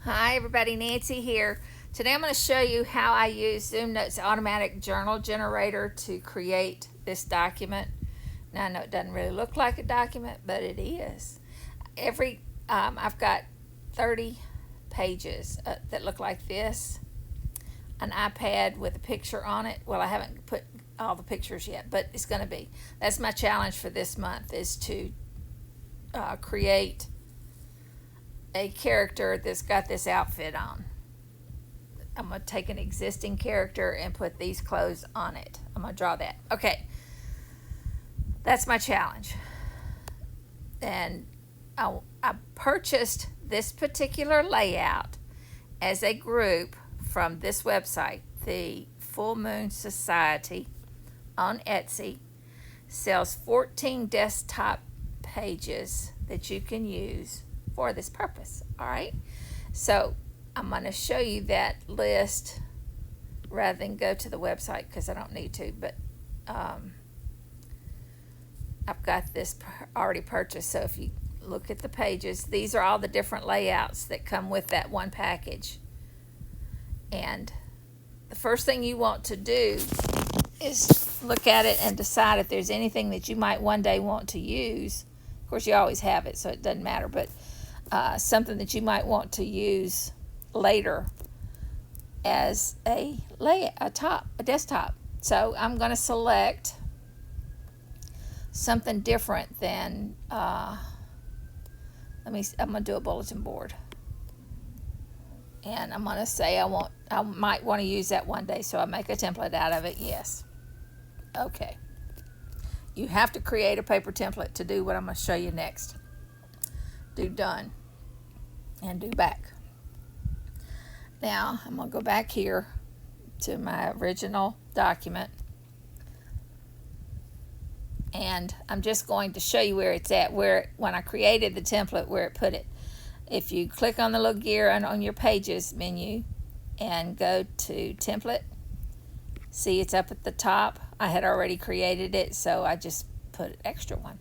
Hi everybody, Nancy here. Today I'm going to show you how I use ZoomNotes automatic journal generator to create this document. Now I know it doesn't really look like a document, but it is. I've got 30 pages that look like this. An iPad with a picture on it. Well, I haven't put all the pictures yet, but it's going to be. That's my challenge for this month, is to create a character that's got this outfit on. I'm going to take an existing character and put these clothes on it. I'm going to draw that. Okay, that's my challenge. And I purchased this particular layout as a group from this website. The Full Moon Society on Etsy sells 14 desktop pages that you can use for this purpose. All right, so I'm going to show you that list rather than go to the website because I don't need to, but I've got this already purchased. So if you look at the pages, these are all the different layouts that come with that one package. And the first thing you want to do is look at it and decide if there's anything that you might one day want to use. Of course, you always have it, so it doesn't matter, but something that you might want to use later as a desktop. So I'm going to select something different than I'm going to do a bulletin board, and I'm going to say I might want to use that one day, so I make a template out of it. Yes. Okay. You have to create a paper template to do what I'm going to show you next. Do done and do back. Now I'm going to go back here to my original document, and I'm just going to show you where it's at, when I created the template, where it put it. If you click on the little gear on your pages menu and go to template, see it's up at the top. I had already created it, so I just put an extra one,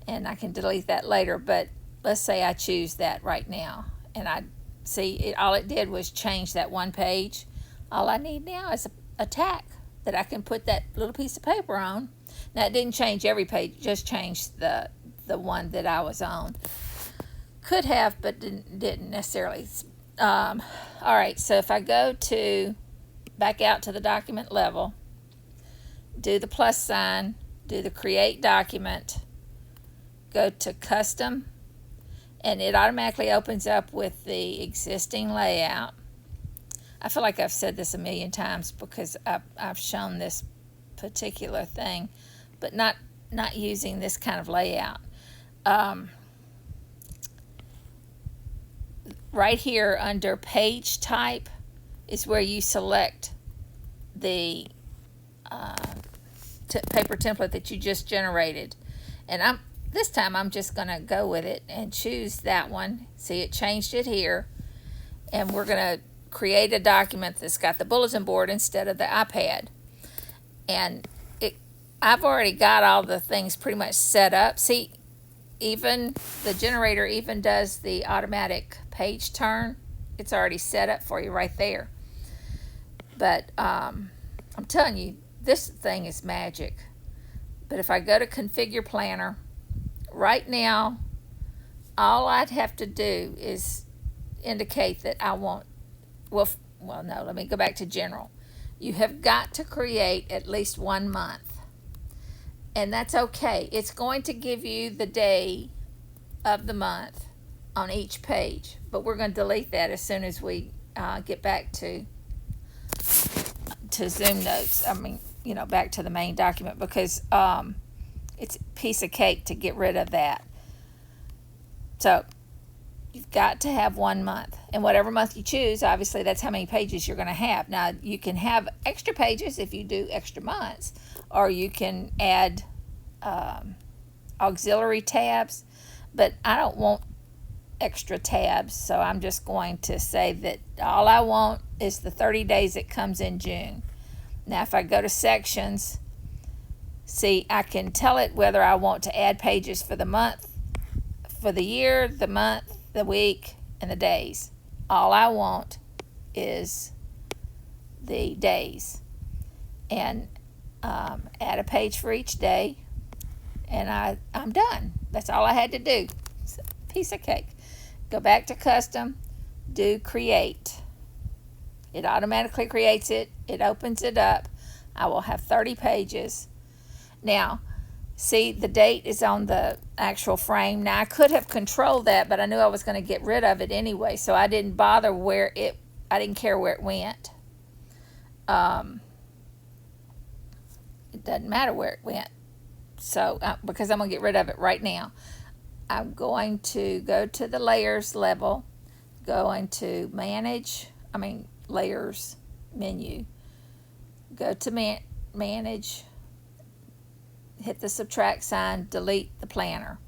and I can delete that later. But let's say I choose that right now, and I see it, all it did was change that one page. All I need now is a tack that I can put that little piece of paper on. Now it didn't change every page, just changed the one that I was on. Could have, but didn't necessarily. All right, so if I go back out to the document level, do the plus sign, do the create document, go to custom, and it automatically opens up with the existing layout. I feel like I've said this a million times because I've shown this particular thing, but not using this kind of layout. Right here under page type is where you select the paper template that you just generated, and this time I'm just going to go with it and choose that one. See, it changed it here, and we're going to create a document that's got the bulletin board instead of the iPad. And I've already got all the things pretty much set up. See, even the generator even does the automatic page turn. It's already set up for you right there. But I'm telling you, this thing is magic. But if I go to Configure Planner, right now, all I'd have to do is indicate that I want, no, let me go back to General. You have got to create at least 1 month. And that's okay. It's going to give you the day of the month on each page. But we're going to delete that as soon as we get back to ZoomNotes. Back to the main document, because it's a piece of cake to get rid of that. So you've got to have 1 month, and whatever month you choose, obviously that's how many pages you're going to have. Now you can have extra pages if you do extra months, or you can add auxiliary tabs, but I don't want extra tabs, so I'm just going to say that all I want is the 30 days that comes in June. Now if I go to sections, see, I can tell it whether I want to add pages for the month, for the year, the month, the week, and the days. all I want is the days, and add a page for each day, and I'm done. That's all I had to do. It's a piece of cake. Go back to custom, do create. It automatically creates it. It opens it up. I will have 30 pages. Now, see, the date is on the actual frame. Now, I could have controlled that, but I knew I was going to get rid of it anyway, so I didn't bother I didn't care where it went. It doesn't matter where it went. So, because I'm going to get rid of it right now, I'm going to go to the layers level, going to layers menu, go to manage, hit the subtract sign, delete the planner,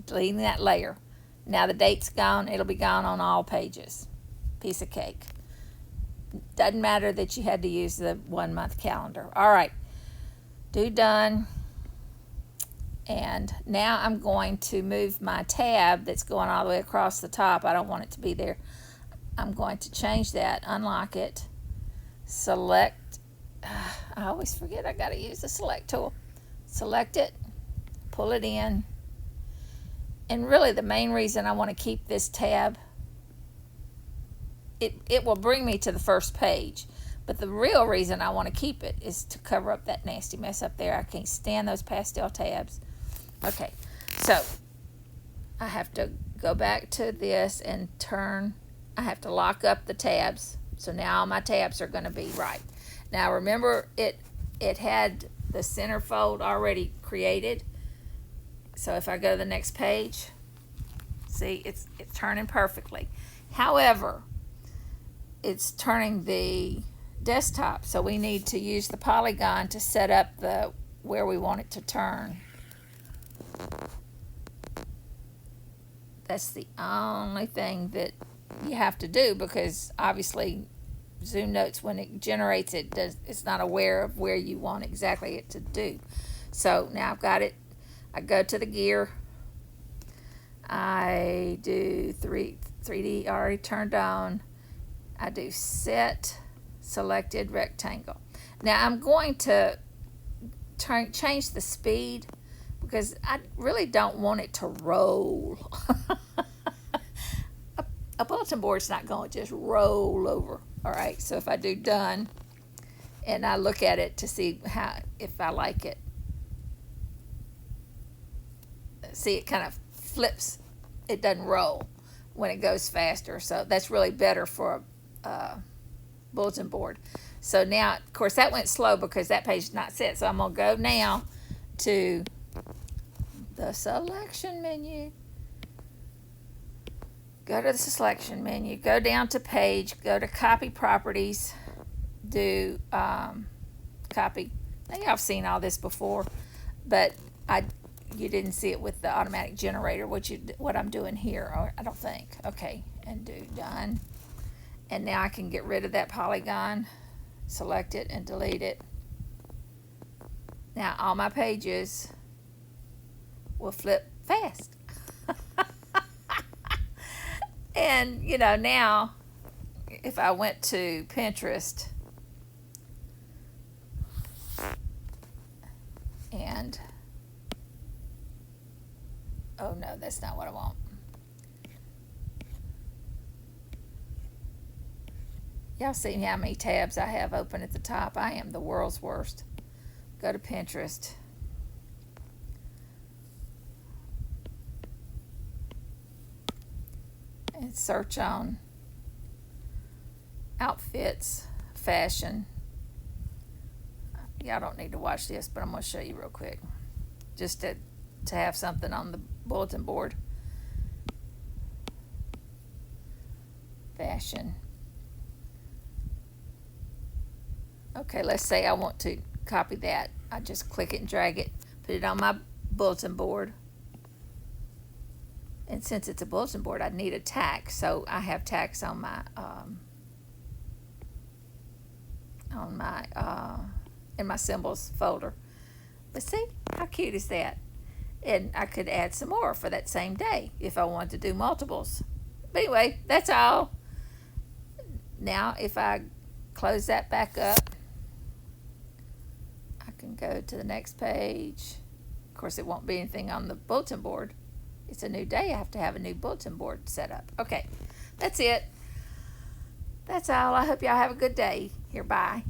deleting that layer. Now the date's gone. It'll be gone on all pages. Piece of cake. Doesn't matter that you had to use the 1 month calendar. All right, do done. And now I'm going to move my tab that's going all the way across the top. I don't want it to be there. I'm going to change that, unlock it, select. I always forget I got to use the select tool. Select it, pull it in. And really the main reason I want to keep this tab, it will bring me to the first page. But the real reason I want to keep it is to cover up that nasty mess up there. I can't stand those pastel tabs. Okay, so I have to go back to this and I have to lock up the tabs. So now all my tabs are going to be right. Now remember, it had the centerfold already created. So if I go to the next page, see, it's turning perfectly. However, it's turning the desktop, so we need to use the polygon to set up where we want it to turn. That's the only thing that you have to do, because obviously ZoomNotes, when it generates it's not aware of where you want exactly it to do. So now I've got it. I go to the gear. I do 3D already turned on. I do set selected rectangle. Now I'm going to change the speed, because I really don't want it to roll. A bulletin board's not going to just roll over. All right, so if I do done and I look at it to see if I like it, see, it kind of flips. It doesn't roll when it goes faster. So that's really better for a bulletin board. So now, of course, that went slow because that page is not set. So I'm going to go now to the selection menu. Go to the selection menu, go down to page, go to copy properties, do copy. Now y'all have seen all this before, but you didn't see it with the automatic generator, what I'm doing here, or I don't think. Okay, and do done. And now I can get rid of that polygon, select it and delete it. Now all my pages will flip fast. And now if I went to Pinterest and oh no, that's not what I want. Y'all see how many tabs I have open at the top? I am the world's worst. Go to Pinterest. And search on outfits, fashion. Y'all don't need to watch this, but I'm going to show you real quick. Just to have something on the bulletin board. Fashion. Okay, let's say I want to copy that. I just click it and drag it, put it on my bulletin board. And since it's a bulletin board, I need a tack, so I have tacks on my in my symbols folder. But see, how cute is that? And I could add some more for that same day if I wanted to do multiples. But anyway, that's all. Now if I close that back up, I can go to the next page. Of course, it won't be anything on the bulletin board. It's a new day. I have to have a new bulletin board set up. Okay, that's it. That's all. I hope y'all have a good day. Here, bye.